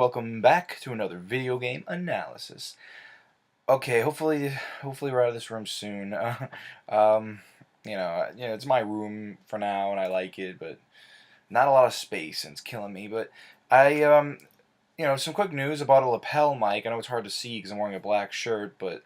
welcome back to another video game analysis. Okay, hopefully we're out of this room soon. It's my room for now, and I like it, but not a lot of space, and it's killing me. But some quick news. I bought a lapel mic. I know it's hard to see because I'm wearing a black shirt, but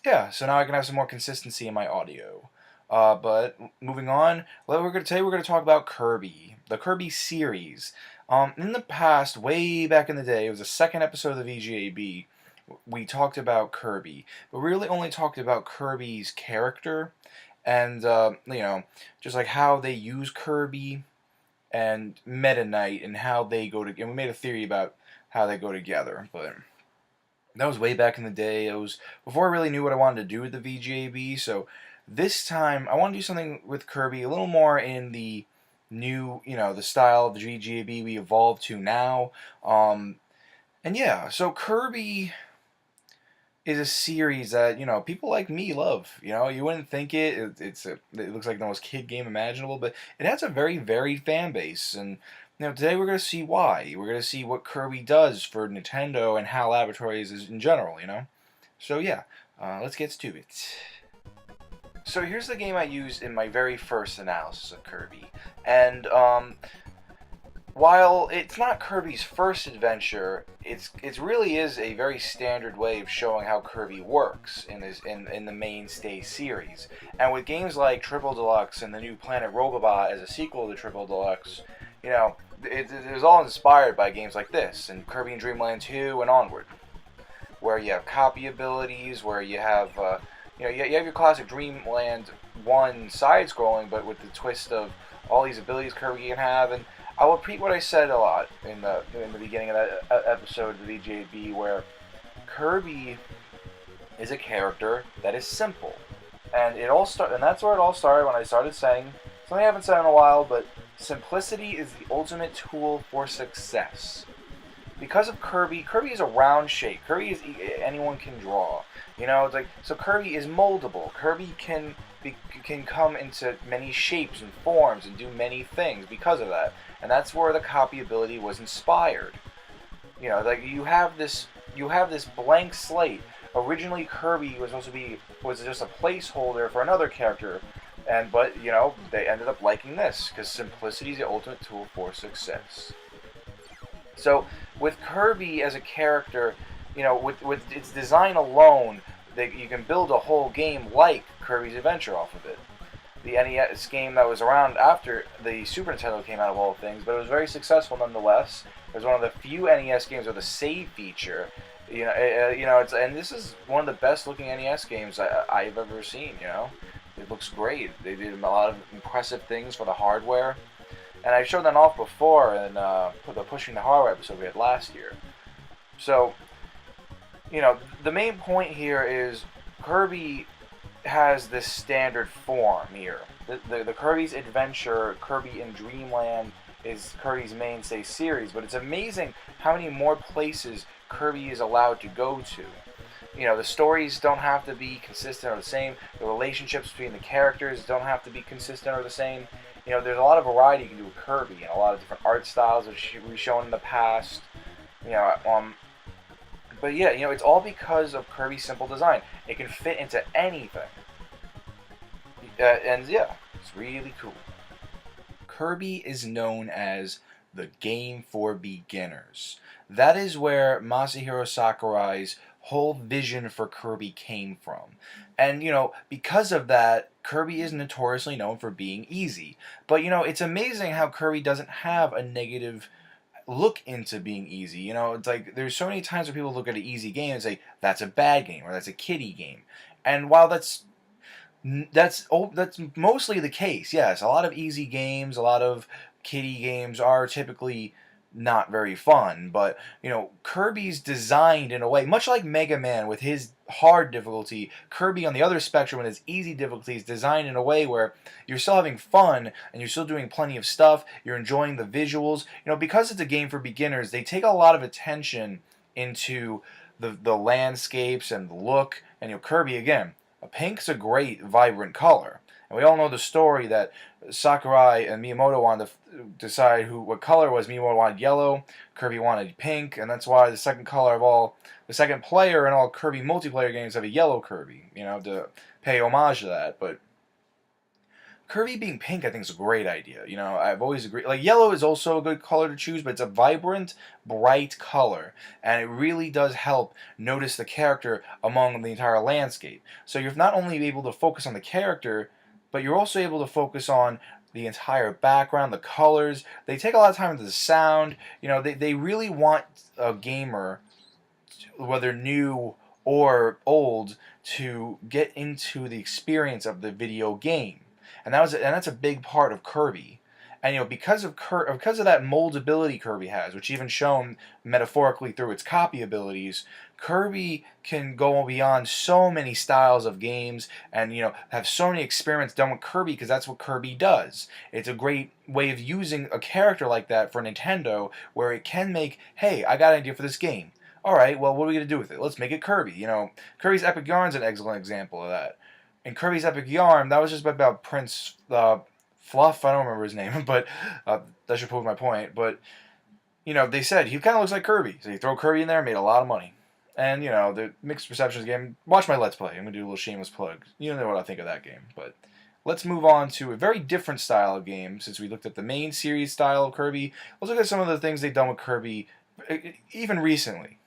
yeah. So now I can have some more consistency in my audio. But moving on, today we're gonna talk about Kirby, the Kirby series. In the past, way back in the day, it was the second episode of the VGAB. We talked about Kirby, but we really only talked about Kirby's character, and just like how they use Kirby and Meta Knight and how they go together. And we made a theory about how they go together, but that was way back in the day. It was before I really knew what I wanted to do with the VGAB. So this time I want to do something with Kirby a little more in the new, the style of the VGAB we evolved to now. And yeah, so Kirby is a series that people like me love. You wouldn't think it. It looks like the most kid game imaginable, but it has a very varied fan base. And today we're gonna see why. We're gonna see what Kirby does for Nintendo and HAL Laboratories is in general. So yeah, let's get to it. So here's the game I used in my very first analysis of Kirby, and while it's not Kirby's first adventure, it really is a very standard way of showing how Kirby works in the mainstay series. And with games like Triple Deluxe and the new Planet Robobot as a sequel to Triple Deluxe, it was all inspired by games like this and Kirby and Dream Land 2 and onward, where you have copy abilities, where you have you have your classic Dream Land 1 side-scrolling, but with the twist of all these abilities Kirby can have. And I will repeat what I said a lot in the beginning of that episode of the VGAB, where Kirby is a character that is simple, and that's where it all started when I started saying something I haven't said in a while, but simplicity is the ultimate tool for success. Because of Kirby is a round shape. Kirby is anyone can draw. It's like, so Kirby is moldable. Kirby can come into many shapes and forms and do many things because of that. And that's where the copy ability was inspired. Like you have this blank slate. Originally Kirby was just a placeholder for another character, but they ended up liking this because simplicity is the ultimate tool for success. So with Kirby as a character, with its design alone, you can build a whole game like Kirby's Adventure off of it. The NES game that was around after the Super Nintendo came out of all things, but it was very successful nonetheless. It was one of the few NES games with a save feature. And this is one of the best looking NES games I've ever seen. It looks great. They did a lot of impressive things for the hardware. And I showed that off before in the Pushing the Hardware episode we had last year. So, the main point here is Kirby has this standard form here. The Kirby's Adventure, Kirby in Dreamland, is Kirby's mainstay series, but it's amazing how many more places Kirby is allowed to go to. The stories don't have to be consistent or the same. The relationships between the characters don't have to be consistent or the same. There's a lot of variety you can do with Kirby, and a lot of different art styles which we've shown in the past. But yeah, it's all because of Kirby's simple design. It can fit into anything. And yeah, it's really cool. Kirby is known as the game for beginners. That is where Masahiro Sakurai's whole vision for Kirby came from. And, because of that, Kirby is notoriously known for being easy. But, it's amazing how Kirby doesn't have a negative look into being easy. It's like there's so many times where people look at an easy game and say, that's a bad game, or that's a kiddie game. And while that's mostly the case, yes, a lot of easy games, a lot of kiddie games are typically not very fun, but Kirby's designed in a way much like Mega Man with his hard difficulty. Kirby on the other spectrum with his easy difficulty is designed in a way where you're still having fun and you're still doing plenty of stuff, you're enjoying the visuals. Because it's a game for beginners, they take a lot of attention into the landscapes and the look. And Kirby, again, Pink's a great, vibrant color. And we all know the story that Sakurai and Miyamoto wanted to decide what color was. Miyamoto wanted yellow, Kirby wanted pink, and that's why the second player in all Kirby multiplayer games have a yellow Kirby, to pay homage to that. But Kirby being pink, I think, is a great idea. I've always agreed. Like, yellow is also a good color to choose, but it's a vibrant, bright color, and it really does help notice the character among the entire landscape. So you're not only able to focus on the character, but you're also able to focus on the entire background, the colors. They take a lot of time into the sound. They really want a gamer, whether new or old, to get into the experience of the video game. And that's a big part of Kirby. And because of that moldability Kirby has, which even shown metaphorically through its copy abilities, Kirby can go beyond so many styles of games and have so many experiments done with Kirby, because that's what Kirby does. It's a great way of using a character like that for Nintendo, where it can make, hey, I got an idea for this game. All right, well, what are we going to do with it? Let's make it Kirby. Kirby's Epic Yarn's an excellent example of that. In Kirby's Epic Yarn, that was just about Prince Fluff. I don't remember his name, but that should prove my point. But they said he kind of looks like Kirby, so you throw Kirby in there, made a lot of money. And the mixed receptions game. Watch my Let's Play. I'm gonna do a little shameless plug. You know what I think of that game. But let's move on to a very different style of game. Since we looked at the main series style of Kirby, let's look at some of the things they've done with Kirby, even recently.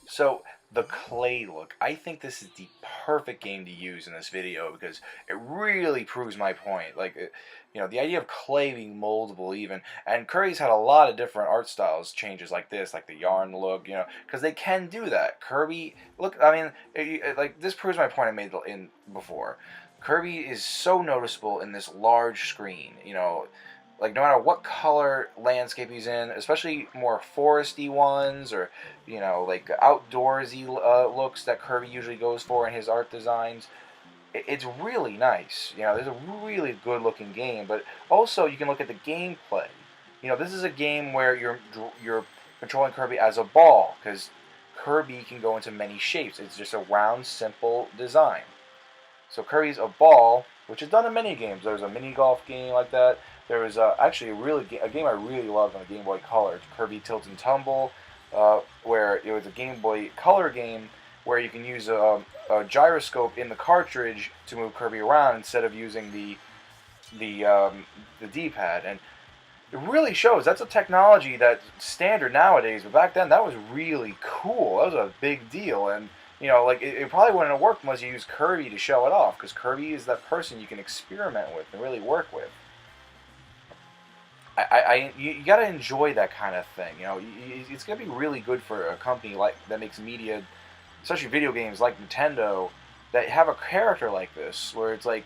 So, the clay look. I think this is the perfect game to use in this video, because it really proves my point. Like, the idea of clay being moldable even. And Kirby's had a lot of different art styles changes like this, like the yarn look, because they can do that. Kirby, look, I mean, like, this proves my point I made before. Kirby is so noticeable in this large screen, like, no matter what color landscape he's in, especially more foresty ones, or, like outdoorsy looks that Kirby usually goes for in his art designs, it's really nice. There's a really good looking game, but also you can look at the gameplay. This is a game where you're controlling Kirby as a ball, because Kirby can go into many shapes. It's just a round, simple design. So Kirby's a ball, which is done in many games. There's a mini golf game like that. There was actually a game I really loved on the Game Boy Color, Kirby Tilt and Tumble, where it was a Game Boy Color game where you can use a gyroscope in the cartridge to move Kirby around instead of using the D-pad. And it really shows. That's a technology that's standard nowadays, but back then that was really cool. That was a big deal. And like, it probably wouldn't have worked unless you used Kirby to show it off, because Kirby is that person you can experiment with and really work with. You gotta enjoy that kind of thing. It's gonna be really good for a company that makes media, especially video games like Nintendo, that have a character like this, where it's like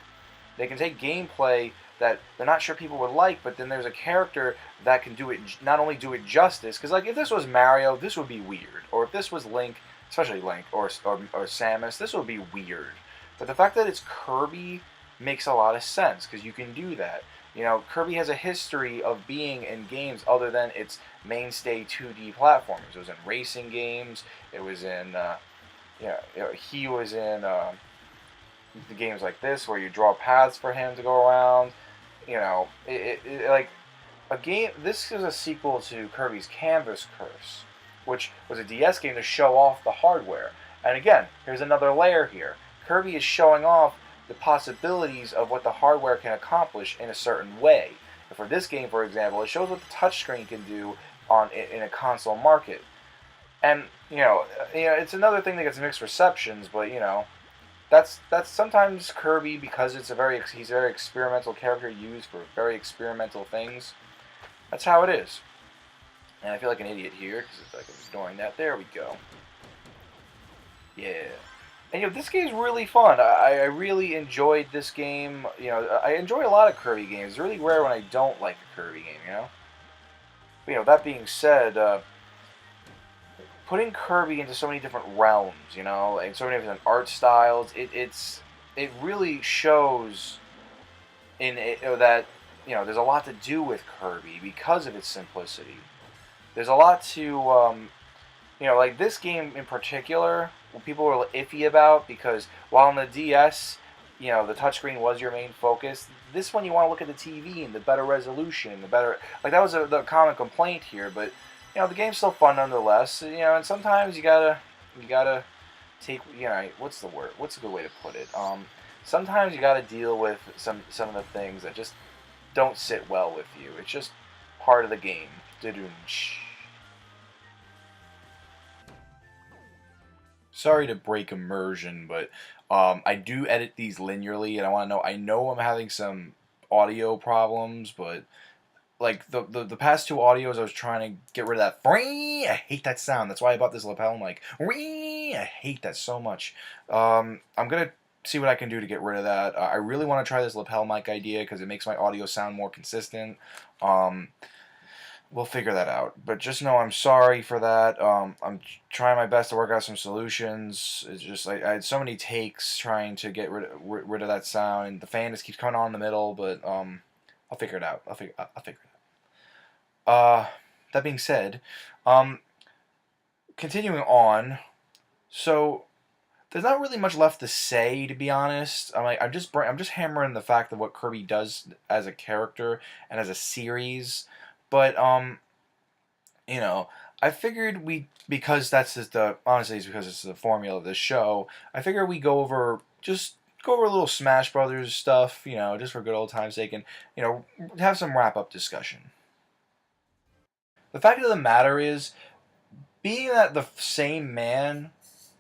they can take gameplay that they're not sure people would like, but then there's a character that can not only do it justice, because like if this was Mario, this would be weird, or if this was Link, especially Link or Samus, this would be weird. But the fact that it's Kirby makes a lot of sense, because you can do that. Kirby has a history of being in games other than its mainstay 2D platformers. It was in racing games. It was in, he was in the games like this where you draw paths for him to go around. Like a game. This is a sequel to Kirby's Canvas Curse, which was a DS game to show off the hardware. And again, here's another layer here. Kirby is showing off the possibilities of what the hardware can accomplish in a certain way. And for this game, for example, it shows what the touchscreen can do in a console market. And it's another thing that gets mixed receptions, but that's sometimes Kirby, because he's a very experimental character used for very experimental things. That's how it is. And I feel like an idiot here because it's like I'm ignoring that. There we go. Yeah. And this game's really fun. I really enjoyed this game. I enjoy a lot of Kirby games. It's really rare when I don't like a Kirby game, But, that being said, putting Kirby into so many different realms, and so many different art styles, it really shows that there's a lot to do with Kirby because of its simplicity. There's a lot to like this game in particular. people were iffy about, because while on the DS, the touchscreen was your main focus. This one, you want to look at the TV and the better resolution, the better, like, that was the common complaint here. But the game's still fun nonetheless. And sometimes you gotta take, what's the word? What's a good way to put it? Sometimes you gotta deal with some of the things that just don't sit well with you. It's just part of the game. Sorry to break immersion, but I do edit these linearly, and I know I'm having some audio problems, but like the past two audios, I was trying to get rid of that. I hate that sound. That's why I bought this lapel mic. I hate that so much. I'm gonna see what I can do to get rid of that. I really want to try this lapel mic idea because it makes my audio sound more consistent. We'll figure that out. But just know I'm sorry for that. I'm trying my best to work out some solutions. It's just like I had so many takes trying to get rid of that sound, and the fan just keeps coming on in the middle. But I'll figure it out. I'll figure it out. That being said, continuing on. So there's not really much left to say, to be honest. I'm just hammering the fact of what Kirby does as a character and as a series. But I figured because that's just honestly, it's because it's the formula of this show. I figured we go over a little Smash Brothers stuff, just for good old time's sake, and have some wrap up discussion. The fact of the matter is, being that the same man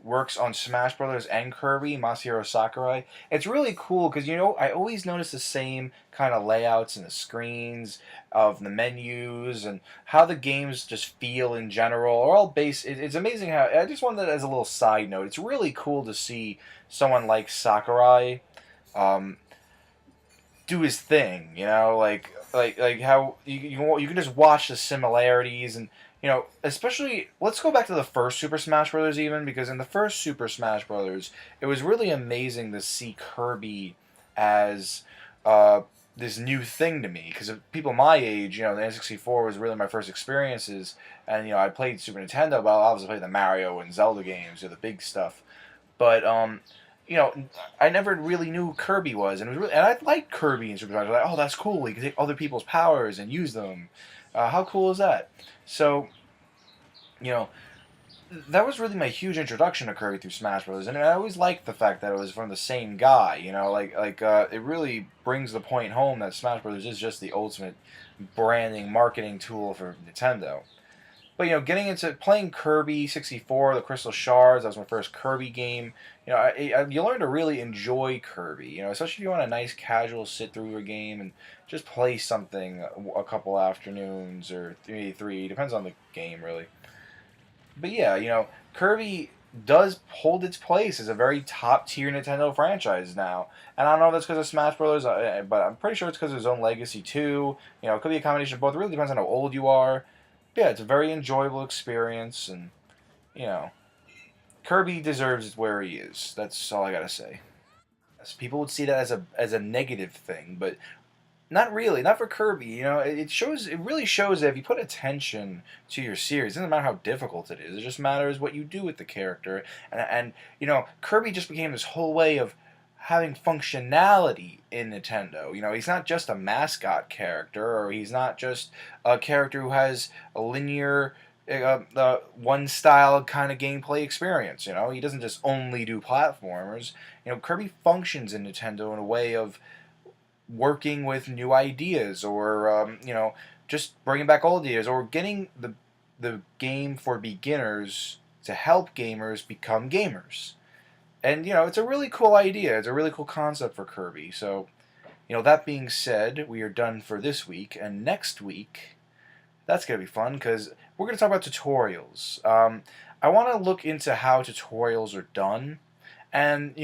works on Smash Brothers and Kirby, Masahiro Sakurai, it's really cool because I always notice the same kind of layouts and the screens of the menus and how the games just feel in general are all based. It's amazing how, I just wanted that as a little side note. It's really cool to see someone like Sakurai um, do his thing. Like how you can just watch the similarities. And especially, let's go back to the first Super Smash Brothers, even, because in the first Super Smash Brothers, it was really amazing to see Kirby as this new thing to me. Because people my age, the N64 was really my first experiences, and I played Super Nintendo, but I obviously played the Mario and Zelda games, the big stuff. But I never really knew who Kirby was, and I liked Kirby in Super Smash. I was like, oh, that's cool. He can take other people's powers and use them. How cool is that? So, you know, that was really my huge introduction to Kirby through Smash Bros. And I always liked the fact that it was from the same guy. It really brings the point home that Smash Bros. Is just the ultimate branding, marketing tool for Nintendo. But getting into playing Kirby 64, the Crystal Shards, that was my first Kirby game. You learn to really enjoy Kirby. Especially if you want a nice casual sit through a game and just play something a couple afternoons or maybe three, depends on the game really. But yeah, Kirby does hold its place as a very top tier Nintendo franchise now. And I don't know if that's because of Smash Bros., but I'm pretty sure it's because of his own legacy too. It could be a combination of both. It really depends on how old you are. Yeah, it's a very enjoyable experience, and you know, Kirby deserves where he is. That's all I gotta say. People would see that as a negative thing, but not really. Not for Kirby. It really shows that if you put attention to your series, it doesn't matter how difficult it is. It just matters what you do with the character, and Kirby just became this whole way of having functionality in Nintendo. He's not just a mascot character, or he's not just a character who has a linear, one style kind of gameplay experience. He doesn't just only do platformers. Kirby functions in Nintendo in a way of working with new ideas, or just bringing back old ideas, or getting the game for beginners to help gamers become gamers. And it's a really cool idea. It's a really cool concept for Kirby. So, that being said, we are done for this week, and next week, that's gonna be fun because we're gonna talk about tutorials. I want to look into how tutorials are done, and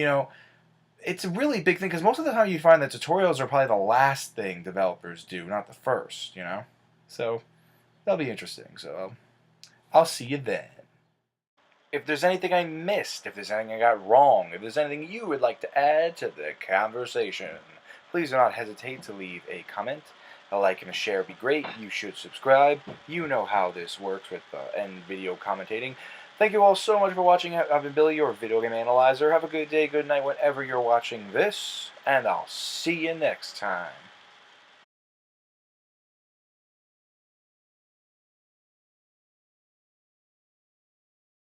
it's a really big thing because most of the time you find that tutorials are probably the last thing developers do, not the first. So that'll be interesting. So I'll see you then. If there's anything I missed, if there's anything I got wrong, if there's anything you would like to add to the conversation, please do not hesitate to leave a comment. A like and a share would be great. You should subscribe. You know how this works with end video commentating. Thank you all so much for watching. I've been Billy, your video game analyzer. Have a good day, good night, whenever you're watching this, and I'll see you next time.